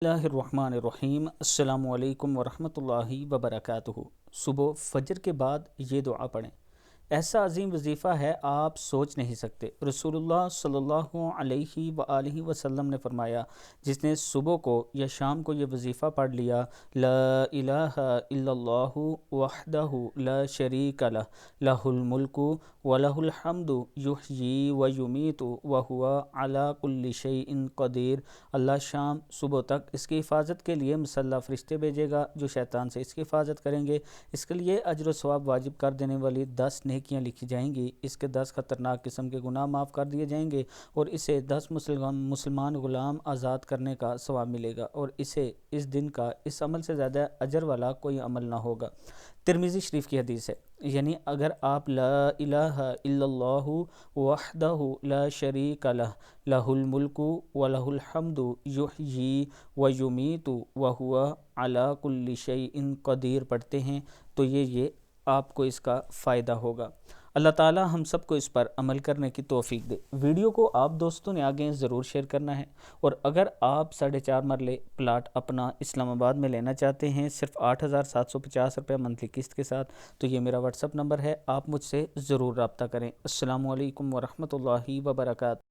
اللہ الرحمن الرحیم السلام علیکم ورحمۃ اللہ وبرکاتہ۔ صبح فجر کے بعد یہ دعا پڑھیں، ایسا عظیم وظیفہ ہے آپ سوچ نہیں سکتے۔ رسول اللہ صلی اللہ علیہ وآلہ وسلم نے فرمایا، جس نے صبح کو یا شام کو یہ وظیفہ پڑھ لیا، لا الہ الا اللہ وحدہ لا شریک لہ، لہ الملک ولہ الحمد یحیی ویمیت وہو علی کل شیء قدیر، اللہ شام صبح تک اس کی حفاظت کے لیے مسلح فرشتے بھیجے گا جو شیطان سے اس کی حفاظت کریں گے۔ اس کے لیے اجر و ثواب واجب کر دینے والی 10 نیکیاں لکھی جائیں گی، اس کے 10 خطرناک قسم کے گناہ معاف کر دیے جائیں گے، اور اسے 10 مسلمان غلام آزاد کرنے کا ثواب ملے گا، اور اسے اس دن کا اس عمل سے زیادہ اجر والا کوئی عمل نہ ہوگا۔ ترمذی شریف کی حدیث ہے، یعنی اگر آپ لا الہ الا اللہ وحدہ لا شریک لہ، لہ الملک ولہ الحمد یحیی ویمیت وہو علی کل شیء قدیر پڑھتے ہیں تو یہ آپ کو اس کا فائدہ ہوگا۔ اللہ تعالی ہم سب کو اس پر عمل کرنے کی توفیق دے۔ ویڈیو کو آپ دوستوں نے آگے ضرور شیئر کرنا ہے، اور اگر آپ 4.5 مرلے پلاٹ اپنا اسلام آباد میں لینا چاہتے ہیں صرف 8,750 روپے منتھلی قسط کے ساتھ، تو یہ میرا واٹس اپ نمبر ہے، آپ مجھ سے ضرور رابطہ کریں۔ السلام علیکم ورحمۃ اللہ وبرکاتہ۔